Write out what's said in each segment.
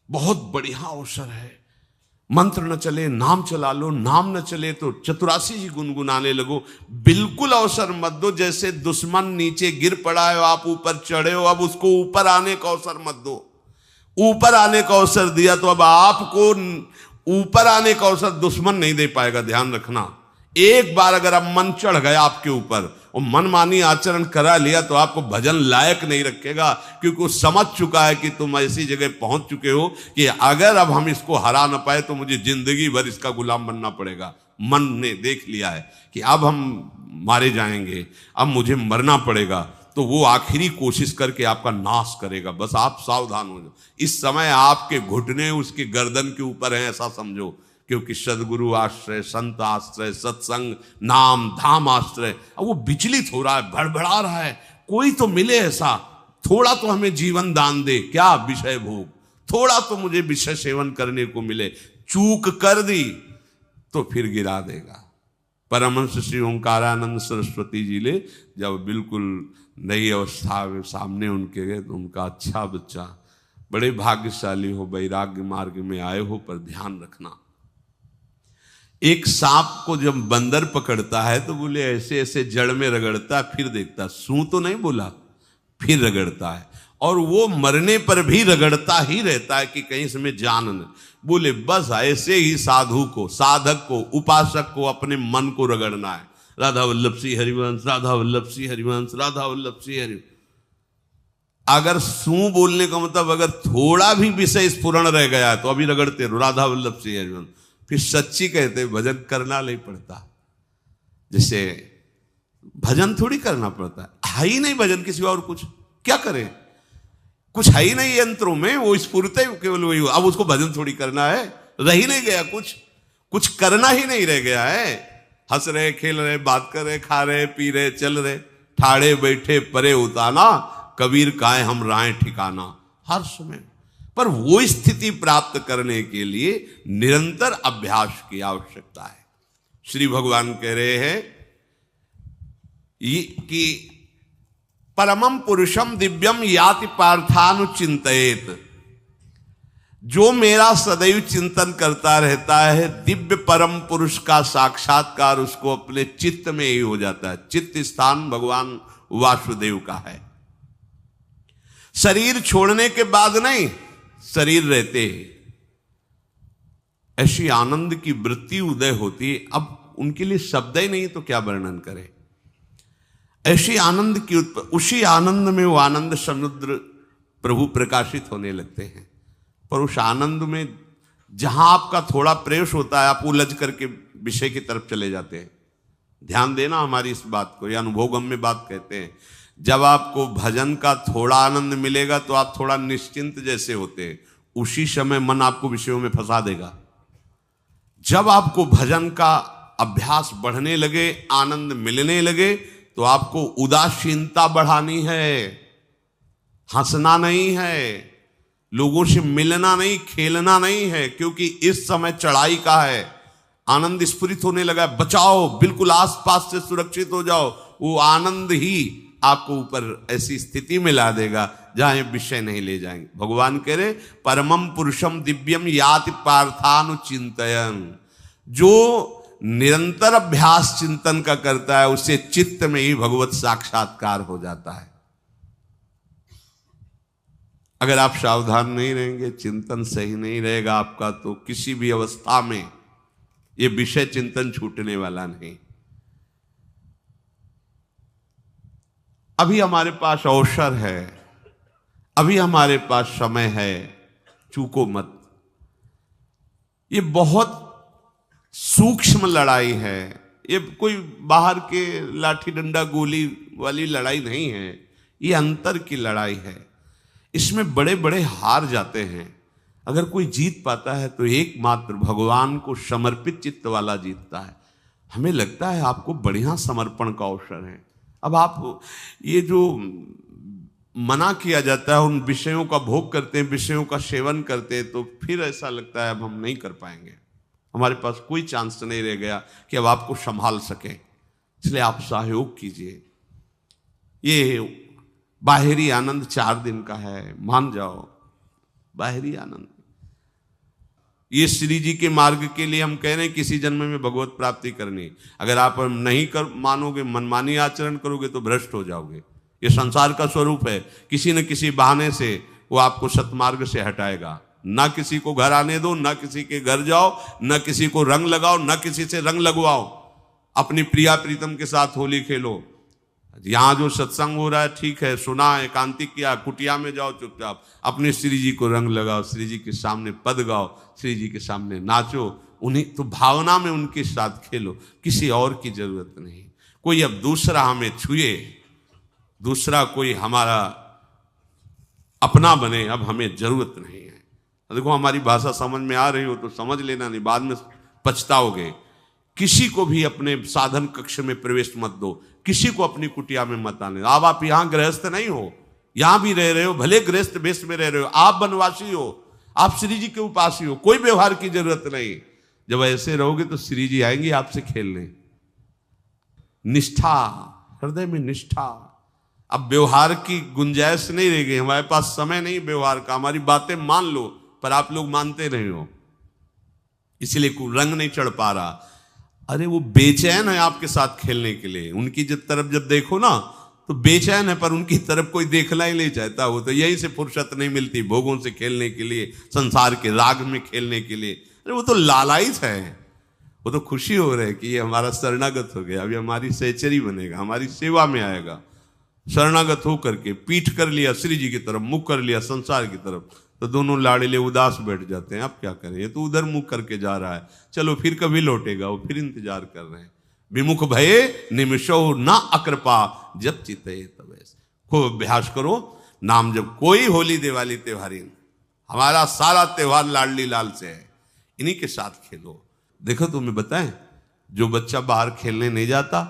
बहुत बढ़िया अवसर है। मंत्र न चले नाम चला लो, नाम न चले तो चतुरासी जी गुनगुनाने लगो। बिल्कुल अवसर मत दो, जैसे दुश्मन नीचे गिर पड़ा है आप ऊपर चढ़े हो, अब उसको ऊपर आने का अवसर मत दो। ऊपर आने का अवसर दिया तो अब आपको ऊपर आने का अवसर दुश्मन नहीं दे पाएगा। ध्यान रखना, एक बार अगर अब मन चढ़ गया आपके ऊपर और मनमानी आचरण करा लिया तो आपको भजन लायक नहीं रखेगा, क्योंकि वो समझ चुका है कि तुम ऐसी जगह पहुंच चुके हो कि अगर अब हम इसको हरा ना पाए तो मुझे जिंदगी भर इसका गुलाम बनना पड़ेगा। मन ने देख लिया है कि अब हम मारे जाएंगे, अब मुझे मरना पड़ेगा, तो वो आखिरी कोशिश करके आपका नाश करेगा। बस आप सावधान हो जाओ। इस समय आपके घुटने उसके गर्दन के ऊपर हैं, ऐसा समझो, क्योंकि सदगुरु आश्रय, संत आश्रय, सत्संग, नाम धाम आश्रय। अब वो विचलित हो रहा है, भड़बड़ा रहा है, कोई तो मिले ऐसा, थोड़ा तो हमें जीवन दान दे, क्या विषय भोग, थोड़ा तो मुझे विषय सेवन करने को मिले। चूक कर दी तो फिर गिरा देगा। परमहंस श्री ओंकारानंद सरस्वती जी ले जब बिल्कुल नई अवस्था सामने उनके गए तो उनका, अच्छा बच्चा, बड़े भाग्यशाली हो, वैराग्य मार्ग में आए हो, पर ध्यान रखना, एक सांप को जब बंदर पकड़ता है तो बोले ऐसे ऐसे जड़ में रगड़ता, फिर देखता, सू तो नहीं बोला, फिर रगड़ता है, और वो मरने पर भी रगड़ता ही रहता है कि कहीं इसमें जान न। बोले बस ऐसे ही साधु को, साधक को, उपासक को अपने मन को रगड़ना है। राधा वल्लभ सिंह हरिवंश, राधा वल्लभ सिंह हरिवंश, राधा वल्लभ सिंह हरिवंश। अगर सू बोलने का मतलब अगर थोड़ा भी विषय स्फुरण रह गया है तो अभी रगड़ते रहो, राधा वल्लभ सिंह हरिवंश। फिर सच्ची कहते भजन करना नहीं पड़ता। जैसे भजन थोड़ी करना पड़ता है ही नहीं भजन, किसी और कुछ क्या करे, कुछ है ही नहीं यंत्रों में, वो स्फूर्त केवल वही। अब उसको भजन थोड़ी करना है, रह ही नहीं गया, कुछ करना ही नहीं रह गया है। हंस रहे, खेल रहे, बात कर रहे, खा रहे, पी रहे, चल रहे, ठाड़े बैठे परे उताना, कबीर काहे हम राय ठिकाना, हर समय। पर वो स्थिति प्राप्त करने के लिए निरंतर अभ्यास की आवश्यकता है। श्री भगवान कह रहे हैं कि परमम पुरुषम दिव्यम याति पार्थानुचिंतयेत, जो मेरा सदैव चिंतन करता रहता है, दिव्य परम पुरुष का साक्षात्कार उसको अपने चित्त में ही हो जाता है। चित्त स्थान भगवान वासुदेव का है। शरीर छोड़ने के बाद नहीं, शरीर रहते ही ऐसी आनंद की वृत्ति उदय होती है। अब उनके लिए शब्द ही नहीं तो क्या वर्णन करें, ऐसी आनंद की उसी आनंद में वो आनंद समुद्र प्रभु प्रकाशित होने लगते हैं। पर उस आनंद में जहां आपका थोड़ा प्रवेश होता है, आप उलझ करके विषय की तरफ चले जाते हैं। ध्यान देना हमारी इस बात को, यह अनुभवगम्य बात कहते हैं। जब आपको भजन का थोड़ा आनंद मिलेगा तो आप थोड़ा निश्चिंत जैसे होते हैं, उसी समय मन आपको विषयों में फंसा देगा। जब आपको भजन का अभ्यास बढ़ने लगे, आनंद मिलने लगे, तो आपको उदासीनता बढ़ानी है, हंसना नहीं है, लोगों से मिलना नहीं, खेलना नहीं है, क्योंकि इस समय चढ़ाई का है। आनंद स्फुरित होने लगा, बचाओ, बिल्कुल आसपास से सुरक्षित हो जाओ। वो आनंद ही आपको ऊपर ऐसी स्थिति में ला देगा जहां ये विषय नहीं ले जाएंगे। भगवान कह रहे परमम पुरुषम दिव्यम याति पार्थानुचिंतयन्, जो निरंतर अभ्यास चिंतन का करता है उसे चित्त में ही भगवत साक्षात्कार हो जाता है। अगर आप सावधान नहीं रहेंगे, चिंतन सही नहीं रहेगा आपका, तो किसी भी अवस्था में ये विषय चिंतन छूटने वाला नहीं। अभी हमारे पास अवसर है, अभी हमारे पास समय है, चूको मत। ये बहुत सूक्ष्म लड़ाई है, ये कोई बाहर के लाठी डंडा गोली वाली लड़ाई नहीं है, ये अंतर की लड़ाई है। इसमें बड़े बड़े हार जाते हैं। अगर कोई जीत पाता है तो एकमात्र भगवान को समर्पित चित्त वाला जीतता है। हमें लगता है आपको बढ़िया समर्पण का अवसर है। अब आप ये जो मना किया जाता है, उन विषयों का भोग करते हैं, विषयों का सेवन करते हैं, तो फिर ऐसा लगता है अब हम नहीं कर पाएंगे, हमारे पास कोई चांस नहीं रह गया कि अब आपको संभाल सके। इसलिए आप सहयोग कीजिए। ये बाहरी आनंद 4 दिन का है, मान जाओ, बाहरी आनंद। ये श्री जी के मार्ग के लिए हम कह रहे हैं किसी जन्म में भगवत प्राप्ति करनी। अगर आप नहीं कर मानोगे, मनमानी आचरण करोगे तो भ्रष्ट हो जाओगे। ये संसार का स्वरूप है, किसी न किसी बहाने से वो आपको सतमार्ग से हटाएगा। ना किसी को घर आने दो, ना किसी के घर जाओ, ना किसी को रंग लगाओ, ना किसी से रंग लगवाओ। अपनी प्रिया प्रीतम के साथ होली खेलो। यहाँ जो सत्संग हो रहा है ठीक है, सुना, एकांतिक किया, कुटिया में जाओ चुपचाप, अपने श्री जी को रंग लगाओ, श्री जी के सामने पद गाओ, श्री जी के सामने नाचो, उन्हीं तो भावना में उनके साथ खेलो, किसी और की जरूरत नहीं। कोई अब दूसरा हमें छुए, दूसरा कोई हमारा अपना बने, अब हमें जरूरत नहीं है। देखो हमारी भाषा समझ में आ रही हो तो समझ लेना, नहीं बाद में पछताओगे। किसी को भी अपने साधन कक्ष में प्रवेश मत दो, किसी को अपनी कुटिया में मत आने। अब आप यहां गृहस्थ नहीं हो, यहां भी रह रहे हो, भले गृहस्थ वेश में रह रहे हो, आप वनवासी हो, आप श्री जी के उपासी हो, कोई व्यवहार की जरूरत नहीं। जब ऐसे रहोगे तो श्री जी आएंगे आपसे खेलने। निष्ठा, हृदय में निष्ठा। अब व्यवहार की गुंजाइश नहीं रह गई, हमारे पास समय नहीं व्यवहार का। हमारी बातें मान लो पर आप लोग मानते नहीं हो, इसलिए कोई रंग नहीं चढ़ पा रहा। अरे वो बेचैन है आपके साथ खेलने के लिए, उनकी तरफ जब देखो ना तो बेचैन है, पर उनकी तरफ कोई देखना ही नहीं चाहता। वो तो यही से फुर्सत नहीं मिलती भोगों से खेलने के लिए, संसार के राग में खेलने के लिए। अरे वो तो लालायित है, वो तो खुशी हो रहे कि ये हमारा शरणागत हो गया, अभी हमारी सहचरी बनेगा, हमारी सेवा में आएगा। शरणागत हो करके पीठ कर लिया श्री जी की तरफ, मुख कर लिया संसार की तरफ, तो दोनों लाड़िले उदास बैठ जाते हैं। अब क्या करें, ये तो उधर मुख करके जा रहा है, चलो फिर कभी लौटेगा, वो फिर इंतजार कर रहे हैं। विमुख भये निमिषो ना अकृपा जब चिते तब। खूब अभ्यास करो नाम जब। कोई होली दिवाली त्योहारी, हमारा सारा त्योहार लाडली लाल से है, इन्हीं के साथ खेलो। देखो तुम्हें बताएं, जो बच्चा बाहर खेलने नहीं जाता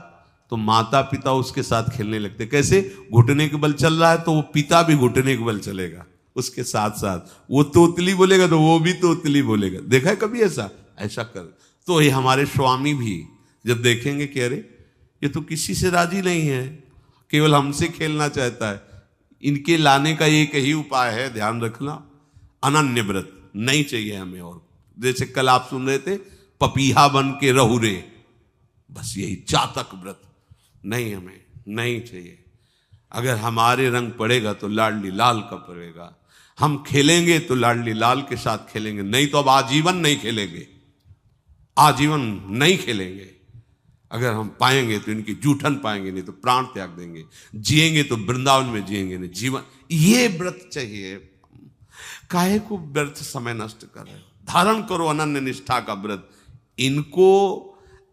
तो माता पिता उसके साथ खेलने लगते। कैसे? घुटने के बल चल रहा है तो वो पिता भी घुटने के बल चलेगा उसके साथ साथ। वो तोतली बोलेगा तो वो भी तोतली बोलेगा। देखा है कभी ऐसा? ऐसा कर। तो ये हमारे स्वामी भी जब देखेंगे कि अरे ये तो किसी से राजी नहीं है, केवल हमसे खेलना चाहता है, इनके लाने का एक ही उपाय है, ध्यान रखना, अनन्य व्रत नहीं चाहिए हमें। और जैसे कल आप सुन रहे थे, पपीहा बन के रहू रे, बस यही चातक व्रत नहीं, हमें नहीं चाहिए। अगर हमारे रंग पड़ेगा तो लाडली लाल का पड़ेगा, हम खेलेंगे तो लाडली लाल के साथ खेलेंगे, नहीं तो अब आजीवन नहीं खेलेंगे, आजीवन नहीं खेलेंगे। अगर हम पाएंगे तो इनकी जूठन पाएंगे, नहीं तो प्राण त्याग देंगे। जिएंगे तो वृंदावन में जिएंगे, नहीं जीवन। ये व्रत चाहिए। काहे को व्यर्थ समय नष्ट कर रहे हो? धारण करो अनन्य निष्ठा का व्रत। इनको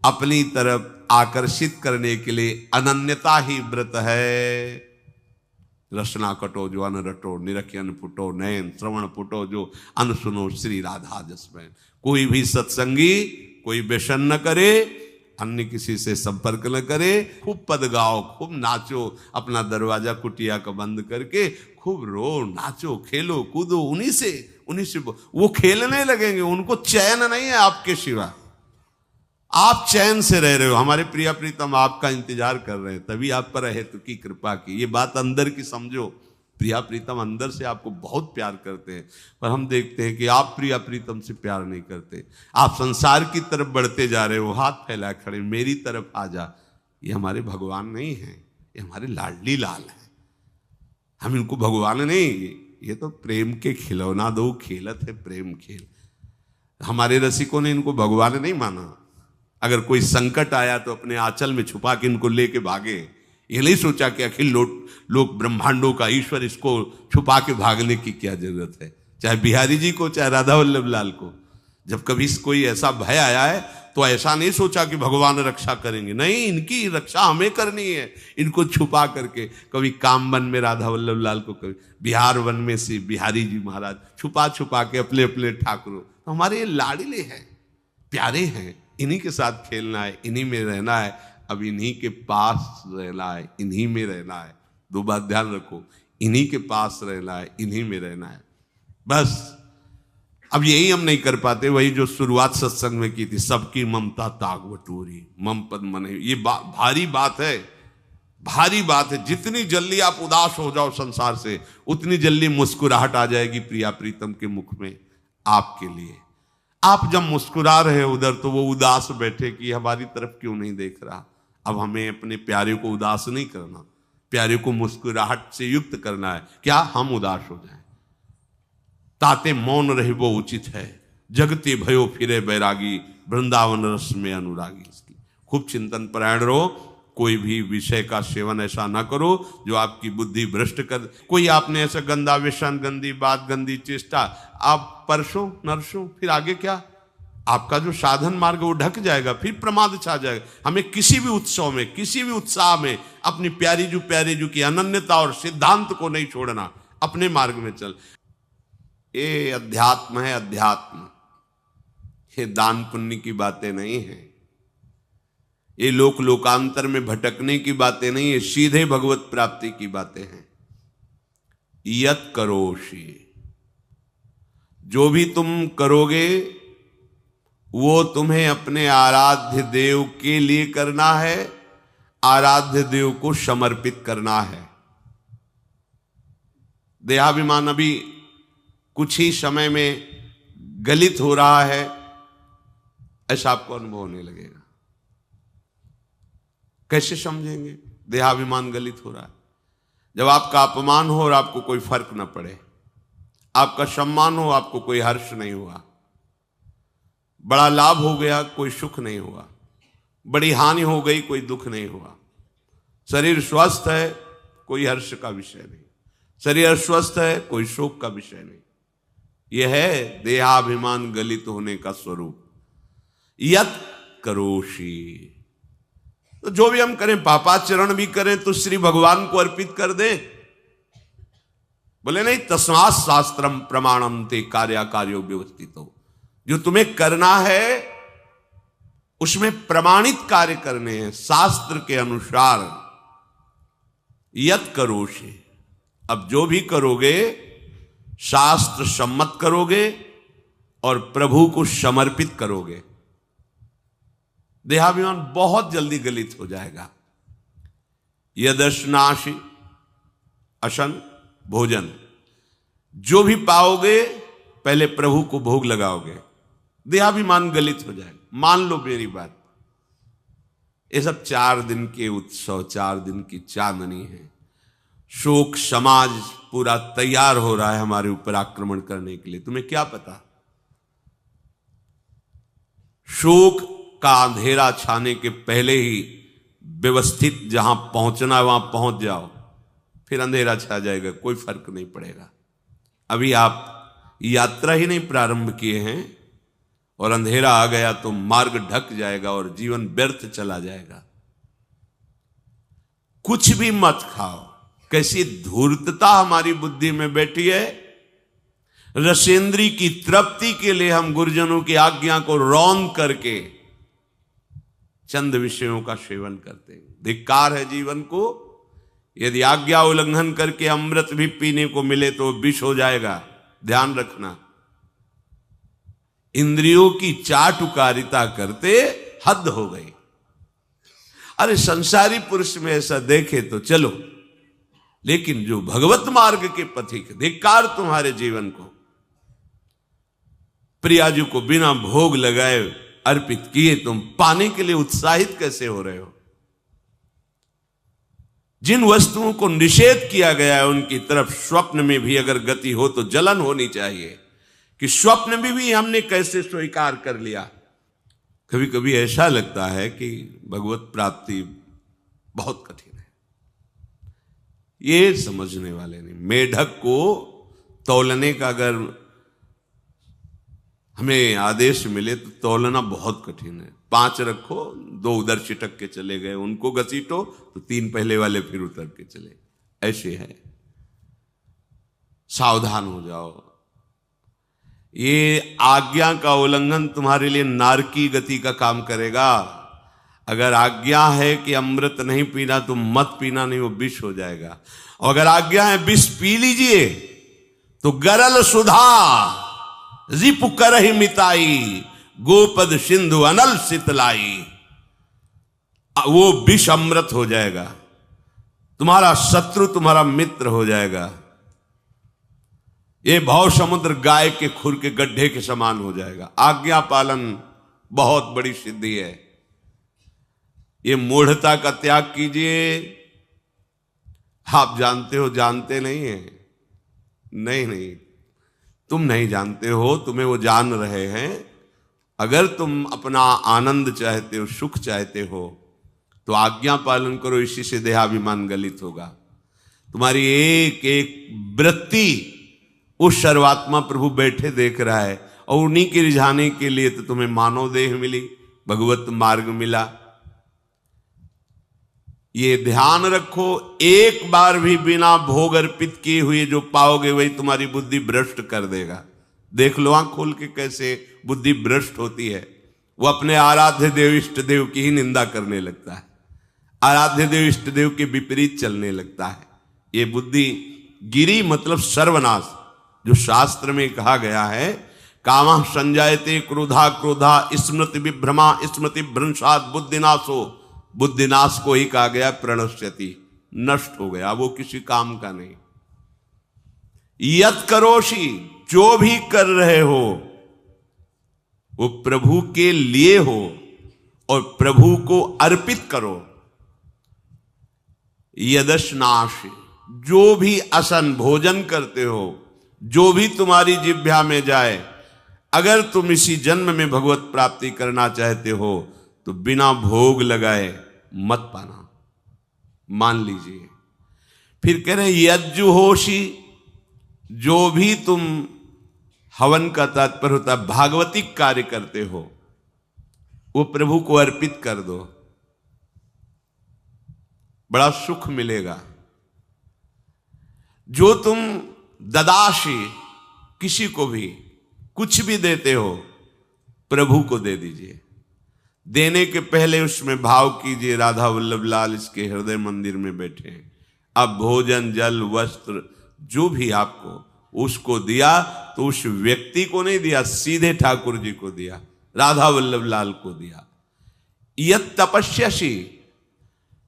अपनी तरफ आकर्षित करने के लिए अनन्यता ही व्रत है। रसना कटो जो अन रटो, निरखी अन फुटो, नयन श्रवण फुटो जो अन सुनो, श्री राधा जसमैन। कोई भी सत्संगी कोई व्यसन न करे, अन्य किसी से संपर्क न करे, खूब पद गाओ, खूब नाचो, अपना दरवाजा कुटिया का बंद करके खूब रो, नाचो, खेलो, कूदो, उन्हीं से वो खेलने लगेंगे। उनको चैन नहीं है आपके सिवा, आप चैन से रह रहे हो। हमारे प्रिया प्रीतम आपका इंतजार कर रहे हैं, तभी आप पर हेतु की कृपा की। ये बात अंदर की समझो, प्रिया प्रीतम अंदर से आपको बहुत प्यार करते हैं, पर हम देखते हैं कि आप प्रिया प्रीतम से प्यार नहीं करते। आप संसार की तरफ बढ़ते जा रहे हो, हाथ फैलाए खड़े, मेरी तरफ आ जा। ये हमारे भगवान नहीं है, ये हमारे लाडली लाल हैं। हम इनको भगवान नहीं, ये तो प्रेम के खिलौना दो खेलत है, प्रेम खेल। हमारे रसिकों ने इनको भगवान नहीं माना। अगर कोई संकट आया तो अपने आंचल में छुपा के इनको लेके भागे। ये नहीं सोचा कि अखिल लोक ब्रह्मांडों का ईश्वर, इसको छुपा के भागने की क्या जरूरत है। चाहे बिहारी जी को, चाहे राधा वल्लभ लाल को, जब कभी कोई ऐसा भय आया है तो ऐसा नहीं सोचा कि भगवान रक्षा करेंगे, नहीं, इनकी रक्षा हमें करनी है। इनको छुपा करके, कभी काम वन में राधा वल्लभ लाल को, कभी बिहार वन में से बिहारी जी महाराज, छुपा छुपा के अपने अपने ठाकुरों। तो हमारे ये लाडले हैं, प्यारे हैं, इन्हीं के साथ खेलना है, इन्हीं में रहना है, अब इन्हीं के पास रहना है, इन्हीं में रहना है। दो बात ध्यान रखो, इन्हीं के पास रहना है, इन्हीं में रहना है, बस। अब यही हम नहीं कर पाते, वही जो शुरुआत सत्संग में की थी, सबकी ममता ताग बटोरी, मम पद मन। ये भारी बात है, भारी बात है। जितनी जल्दी आप उदास हो जाओ संसार से, उतनी जल्दी मुस्कुराहट आ जाएगी प्रिया प्रीतम के मुख में आपके लिए। आप जब मुस्कुरा रहे उधर तो वो उदास बैठे कि हमारी तरफ क्यों नहीं देख रहा। अब हमें अपने प्यारे को उदास नहीं करना, प्यारे को मुस्कुराहट से युक्त करना है। क्या हम उदास हो जाएं? ताते मौन रहे वो उचित है, जगते भयो फिरे बैरागी, वृंदावन रस में अनुरागी। इसकी खूब चिंतन परायण रहो, कोई भी विषय का सेवन ऐसा ना करो जो आपकी बुद्धि भ्रष्ट कर। कोई आपने ऐसा गंदा व्यसन, गंदी बात, गंदी चेष्टा, आप परसों नरसों, फिर आगे क्या? आपका जो साधन मार्ग वो ढक जाएगा, फिर प्रमाद छा जाएगा। हमें किसी भी उत्सव में, किसी भी उत्साह में अपनी प्यारी जू की अनन्यता और सिद्धांत को नहीं छोड़ना, अपने मार्ग में चल। ये अध्यात्म है, अध्यात्म। ये दान पुण्य की बातें नहीं है, ये लोकांतर में भटकने की बातें नहीं है, सीधे भगवत प्राप्ति की बातें हैं। यत करोषि, जो भी तुम करोगे वो तुम्हें अपने आराध्य देव के लिए करना है, आराध्य देव को समर्पित करना है। देहाभिमान अभी कुछ ही समय में गलित हो रहा है, ऐसा आपको अनुभव होने लगेगा। कैसे समझेंगे देहाभिमान गलित हो रहा है? जब आपका अपमान हो और आपको कोई फर्क न पड़े, आपका सम्मान हो, आपको कोई हर्ष नहीं हुआ, बड़ा लाभ हो गया, कोई सुख नहीं हुआ, बड़ी हानि हो गई, कोई दुख नहीं हुआ, शरीर स्वस्थ है, कोई हर्ष का विषय नहीं, शरीर अस्वस्थ है, कोई शोक का विषय नहीं। यह है देहाभिमान गलित होने का स्वरूप। यत करोषि, तो जो भी हम करें, पापाचरण भी करें तो श्री भगवान को अर्पित कर दें। बोले नहीं, तस्मात् शास्त्रम प्रमाणम ते कार्याकार्यो व्यवस्थितो। जो तुम्हें करना है उसमें प्रमाणित कार्य करने हैं, शास्त्र के अनुसार। यत करोषि, अब जो भी करोगे शास्त्र सम्मत करोगे और प्रभु को समर्पित करोगे। देहाभिमान बहुत जल्दी गलित हो जाएगा। यदश्नाशि अशन भोजन, जो भी पाओगे पहले प्रभु को भोग लगाओगे, देहाभिमान गलित हो जाएगा। मान लो मेरी बात, ये सब 4 दिन के उत्सव, 4 दिन की चांदनी है। शोक समाज पूरा तैयार हो रहा है हमारे ऊपर आक्रमण करने के लिए। तुम्हें क्या पता? शोक का अंधेरा छाने के पहले ही व्यवस्थित जहां पहुंचना है वहां पहुंच जाओ, फिर अंधेरा छा जाएगा, कोई फर्क नहीं पड़ेगा। अभी आप यात्रा ही नहीं प्रारंभ किए हैं और अंधेरा आ गया तो मार्ग ढक जाएगा और जीवन व्यर्थ चला जाएगा। कुछ भी मत खाओ। कैसी धूर्तता हमारी बुद्धि में बैठी है। रसेंद्री की तृप्ति के लिए हम गुरुजनों की आज्ञा को रौंद करके चंद विषयों का सेवन करते हैं। धिक्कार है जीवन को। यदि आज्ञा उल्लंघन करके अमृत भी पीने को मिले तो विष हो जाएगा, ध्यान रखना। इंद्रियों की चाटुकारिता करते हद हो गई। अरे संसारी पुरुष में ऐसा देखे तो चलो, लेकिन जो भगवत मार्ग के पथिक, धिक्कार तुम्हारे जीवन को। प्रियाजू को बिना भोग लगाए अर्पित किए तुम पाने के लिए उत्साहित कैसे हो रहे हो? जिन वस्तुओं को निषेध किया गया है उनकी तरफ स्वप्न में भी अगर गति हो तो जलन होनी चाहिए कि स्वप्न में भी हमने कैसे स्वीकार कर लिया। कभी कभी ऐसा लगता है कि भगवत प्राप्ति बहुत कठिन है, ये समझने वाले नहीं। मेढक को तौलने का अगर हमें आदेश मिले तो तौलना बहुत कठिन है। 5 रखो, 2 उधर चिटक के चले गए, उनको घसीटो तो 3 पहले वाले फिर उतर के चले, ऐसे है। सावधान हो जाओ। ये आज्ञा का उल्लंघन तुम्हारे लिए नारकी गति का काम करेगा। अगर आज्ञा है कि अमृत नहीं पीना तो मत पीना, नहीं वो विष हो जाएगा। और अगर आज्ञा है विष पी लीजिए तो गरल सुधा रिपु करहि मिताई, गोपद सिंधु अनल शीतलाई। वो विष अमृत हो जाएगा, तुम्हारा शत्रु तुम्हारा मित्र हो जाएगा। ये भव समुद्र गाय के खुर के गड्ढे के समान हो जाएगा। आज्ञा पालन बहुत बड़ी सिद्धि है। ये मूढ़ता का त्याग कीजिए। आप जानते हो, जानते नहीं है? नहीं, तुम नहीं जानते हो, तुम्हें वो जान रहे हैं। अगर तुम अपना आनंद चाहते हो, सुख चाहते हो, तो आज्ञा पालन करो। इसी से देहाभिमान गलित होगा। तुम्हारी एक एक वृत्ति उस सर्वात्मा प्रभु बैठे देख रहा है, और उन्हीं के रिझाने के लिए तो तुम्हें मानव देह मिली, भगवत मार्ग मिला। ये ध्यान रखो, एक बार भी बिना भोग अर्पित किए हुए जो पाओगे वही तुम्हारी बुद्धि भ्रष्ट कर देगा। देख लो आंख खोल के कैसे बुद्धि भ्रष्ट होती है। वो अपने आराध्य देव इष्ट देव की ही निंदा करने लगता है, आराध्य देव इष्ट देव के विपरीत चलने लगता है। ये बुद्धि गिरी मतलब सर्वनाश। जो शास्त्र में कहा गया है, कामः संजायते क्रोधा क्रोधा स्मृति विभ्रमा स्मृति भ्रंशात् बुद्धिनाशो। बुद्धिनाश को ही कहा गया प्रणश्यति, नष्ट हो गया, वो किसी काम का नहीं। यत करोषि, जो भी कर रहे हो वो प्रभु के लिए हो और प्रभु को अर्पित करो। यदश्नाश, जो भी असन भोजन करते हो, जो भी तुम्हारी जिह्वा में जाए, अगर तुम इसी जन्म में भगवत प्राप्ति करना चाहते हो तो बिना भोग लगाए मत पाना, मान लीजिए। फिर कह रहे यज्जुहोषि, जो भी तुम हवन का तात्पर्य होता है भागवतिक कार्य करते हो, वो प्रभु को अर्पित कर दो, बड़ा सुख मिलेगा। जो तुम ददाशी, किसी को भी कुछ भी देते हो, प्रभु को दे दीजिए। देने के पहले उसमें भाव कीजिए, राधा वल्लभ लाल इसके हृदय मंदिर में बैठे हैं। अब भोजन जल वस्त्र जो भी आपको उसको दिया तो उस व्यक्ति को नहीं दिया, सीधे ठाकुर जी को दिया, राधा वल्लभ लाल को दिया। यत तपस्यासी,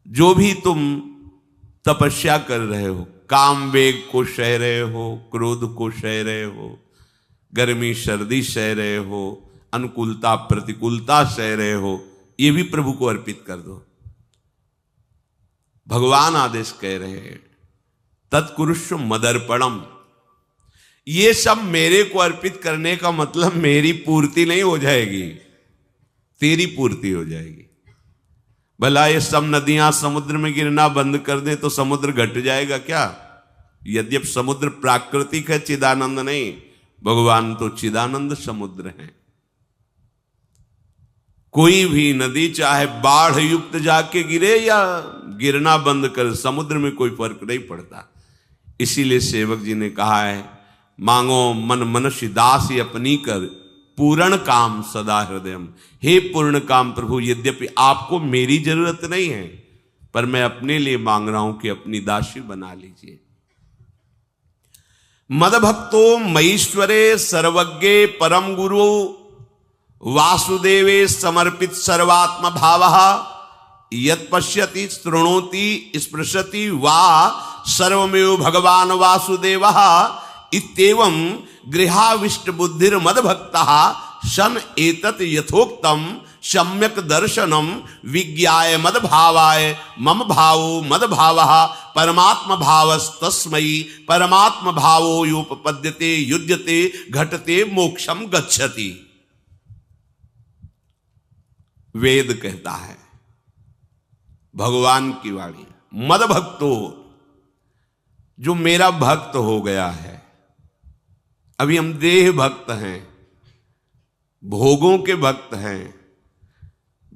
जो भी तुम तपस्या कर रहे हो, काम वेग को सह रहे हो, क्रोध को सह रहे हो, गर्मी सर्दी सह रहे हो, अनुकूलता प्रतिकूलता सह रहे हो, ये भी प्रभु को अर्पित कर दो। भगवान आदेश कह रहे हैं तत्कुरुष्व मदर्पणम। ये सब मेरे को अर्पित करने का मतलब मेरी पूर्ति नहीं हो जाएगी, तेरी पूर्ति हो जाएगी। भला ये सब नदियां समुद्र में गिरना बंद कर दें तो समुद्र घट जाएगा क्या? यद्यपि समुद्र प्राकृतिक है, चिदानंद नहीं। भगवान तो चिदानंद समुद्र है। कोई भी नदी चाहे बाढ़ युक्त जाके गिरे या गिरना बंद कर, समुद्र में कोई फर्क नहीं पड़ता। इसीलिए सेवक जी ने कहा है, मांगो मन मनुष्य दास अपनी कर, पूर्ण काम सदा हृदयम। हे पूर्ण काम प्रभु, यद्यपि आपको मेरी जरूरत नहीं है, पर मैं अपने लिए मांग रहा हूं कि अपनी दासी बना लीजिए। मदभक्तो मईश्वरे सर्वज्ञे परम गुरु वासुदेवे समर्पित सर्वात्म भावः यत् पश्यति शृणोति स्पृशति वा सर्वमेव भगवान वासुदेवः इत्येवं गृहाविष्ट बुद्धिर मदभक्तः सन एतत् यथोक्तम सम्यक दर्शनम विज्ञाय मद भावाय मम भावो मद भावः परमात्म भावस्तस्मै परमात्म भावो योपपद्यते युज्यते घटते मोक्षम गच्छति। वेद कहता है, भगवान की वाणी, मद भक्तो, जो मेरा भक्त हो गया है। अभी हम देह भक्त हैं, भोगों के भक्त हैं,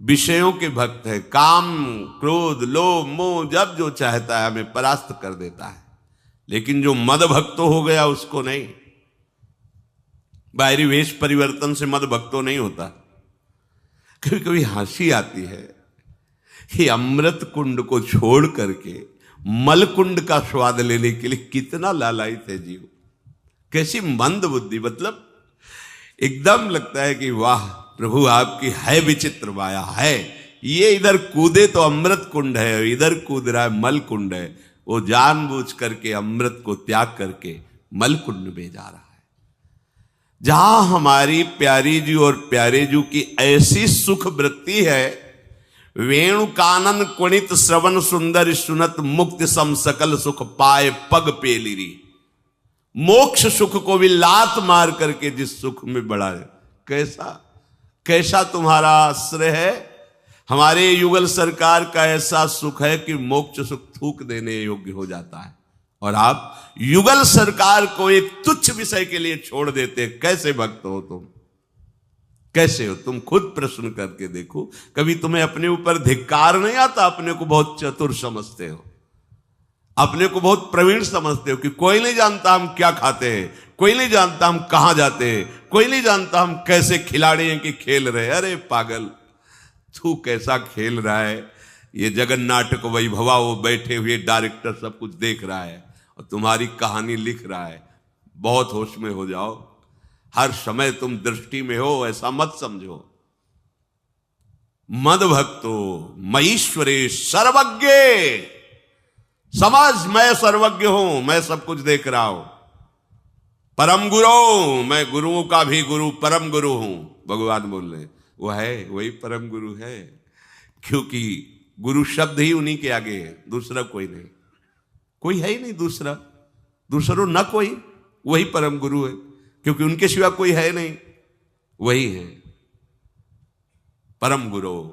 विषयों के भक्त हैं। काम क्रोध लोभ मोह जब जो चाहता है हमें परास्त कर देता है। लेकिन जो मद भक्तो हो गया उसको नहीं। बाहरी वेश परिवर्तन से मद भक्तो नहीं होता। कभी कभी हंसी आती है कि अमृत कुंड को छोड़ करके मल कुंड का स्वाद लेने के लिए कितना लालायित है जीव। कैसी मंद बुद्धि, मतलब एकदम लगता है कि वाह प्रभु आपकी है विचित्र माया है। ये इधर कूदे तो अमृत कुंड है, इधर कूद रहा है मल कुंड है। वो जानबूझ करके अमृत को त्याग करके मलकुंड में जा रहा है। जहां हमारी प्यारी जी और प्यारे जी की ऐसी सुख वृत्ति है, वेणु कानन कुणित श्रवण सुंदर सुनत मुक्ति सम सकल सुख पाए पग पेलिरी। मोक्ष सुख को भी लात मार करके जिस सुख में बढ़ा है, कैसा कैसा तुम्हारा आश्रय है। हमारे युगल सरकार का ऐसा सुख है कि मोक्ष सुख थूक देने योग्य हो जाता है, और आप युगल सरकार को एक तुच्छ विषय के लिए छोड़ देते। कैसे भक्त हो तुम, कैसे हो तुम? खुद प्रश्न करके देखो। कभी तुम्हें अपने ऊपर धिक्कार नहीं आता? अपने को बहुत चतुर समझते हो, अपने को बहुत प्रवीण समझते हो कि कोई नहीं जानता हम क्या खाते हैं, कोई नहीं जानता हम कहां जाते हैं, कोई नहीं जानता हम कैसे खिलाड़ी हैं कि खेल रहे। अरे पागल, तू कैसा खेल रहा है। ये जगन नाटक वैभवा, वो बैठे हुए डायरेक्टर सब कुछ देख रहा है और तुम्हारी कहानी लिख रहा है। बहुत होश में हो जाओ, हर समय तुम दृष्टि में हो, ऐसा मत समझो। मद भक्तो मईश्वरे सर्वज्ञ, समझ मैं सर्वज्ञ हूं, मैं सब कुछ देख रहा हूं। परम गुरु, मैं गुरुओं का भी गुरु, परम गुरु हूं। भगवान बोल रहे वो है, वही परम गुरु है, क्योंकि गुरु शब्द ही उन्हीं के आगे है, दूसरा कोई नहीं, कोई है ही नहीं दूसरा, दूसरो न कोई, वही परम गुरु है, क्योंकि उनके सिवा कोई है नहीं, वही है परम गुरु।